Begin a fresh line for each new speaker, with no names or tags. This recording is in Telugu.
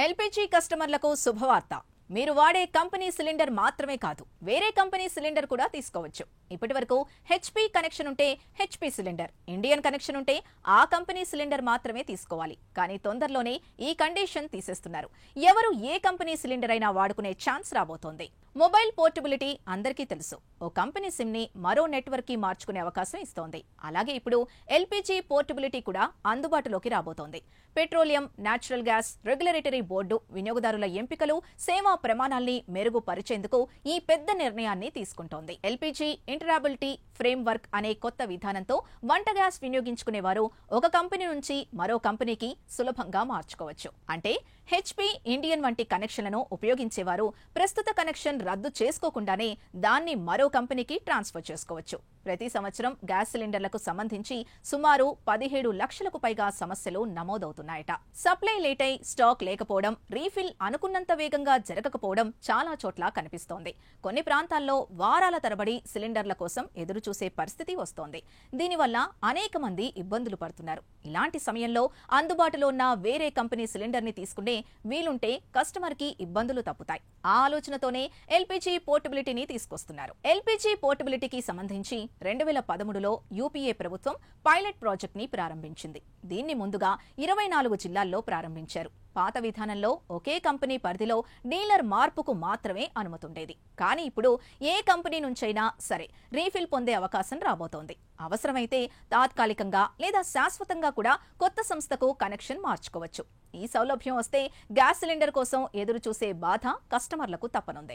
ఎల్పీజీ కస్టమర్లకు శుభవార్త. మీరు వాడే కంపెనీ సిలిండర్ మాత్రమే కాదు, వేరే కంపెనీ సిలిండర్ కూడా తీసుకోవచ్చు. ఇప్పటివరకు హెచ్పీ కనెక్షన్ ఉంటే హెచ్పీ సిలిండర్, ఇండియన్ కనెక్షన్ ఉంటే ఆ కంపెనీ సిలిండర్ మాత్రమే తీసుకోవాలి. కానీ తొందరలోనే ఈ కండిషన్ తీసేస్తున్నారు. ఎవరు ఏ కంపెనీ సిలిండర్ అయినా వాడుకునే ఛాన్స్ రాబోతోంది. మొబైల్ పోర్టబిలిటీ అందరికీ తెలుసు. ఓ కంపెనీ సిమ్ ని మరో నెట్వర్క్ కి మార్చుకునే అవకాశం ఇస్తోంది. అలాగే ఇప్పుడు ఎల్పీజీ పోర్టబిలిటీ కూడా అందుబాటులోకి రాబోతోంది. Petroleum, natural gas regulatory board వినియోగదారుల ఎంపికలు, సేవా ప్రమాణాల్ని మెరుగుపరిచేందుకు ఈ పెద్ద నిర్ణయాన్ని తీసుకుంటోంది. ఎల్పీజీ ఇంటరాబిలిటీ ఫ్రేమ్వర్క్ అనే కొత్త విధానంతో వంట గ్యాస్ వినియోగించుకునేవారు ఒక కంపెనీ నుంచి మరో కంపెనీకి సులభంగా మార్చుకోవచ్చు. అంటే హెచ్పీ, ఇండియన్ వంటి కనెక్షన్లను ఉపయోగించేవారు ప్రస్తుత కనెక్షన్ రద్దు చేసుకోకుండానే దాన్ని మరో కంపెనీకి ట్రాన్స్ఫర్ చేసుకోవచ్చు. ప్రతి సంవత్సరం గ్యాస్ సిలిండర్లకు సంబంధించి సుమారు 17 లక్షలకు పైగా సమస్యలు నమోదవుతున్నాయట. సప్లై లేటై, స్టాక్ లేకపోవడం, రీఫిల్ అనుకున్నంత వేగంగా జరగకపోవడం చాలా చోట్ల కనిపిస్తోంది. కొన్ని ప్రాంతాల్లో వారాల తరబడి సిలిండర్ల కోసం ఎదురుచూసే పరిస్థితి వస్తోంది. దీనివల్ల అనేక మంది ఇబ్బందులు పడుతున్నారు. ఇలాంటి సమయంలో అందుబాటులో ఉన్న వేరే కంపెనీ సిలిండర్ ని తీసుకునే వీలుంటే కస్టమర్ కి ఇబ్బందులు తప్పుతాయి. ఆ ఆలోచనతోనే ఎల్పీజీ పోర్టబిలిటీని తీసుకొస్తున్నారు. ఎల్పీజీ పోర్టబిలిటీకి సంబంధించి 2013లో యూపీఏ ప్రభుత్వం పైలట్ ప్రాజెక్ట్ ని ప్రారంభించింది. దీన్ని ముందుగా 24 జిల్లాల్లో ప్రారంభించారు. పాత విధానంలో ఒకే కంపెనీ పరిధిలో డీలర్ మార్పుకు మాత్రమే అనుమతుండేది. కానీ ఇప్పుడు ఏ కంపెనీ నుంచైనా సరే రీఫిల్ పొందే అవకాశం రాబోతోంది. అవసరమైతే తాత్కాలికంగా లేదా శాశ్వతంగా కూడా కొత్త సంస్థకు కనెక్షన్ మార్చుకోవచ్చు. ఈ సౌలభ్యం వస్తే గ్యాస్ సిలిండర్ కోసం ఎదురు చూసే బాధ కస్టమర్లకు తప్పనుంది.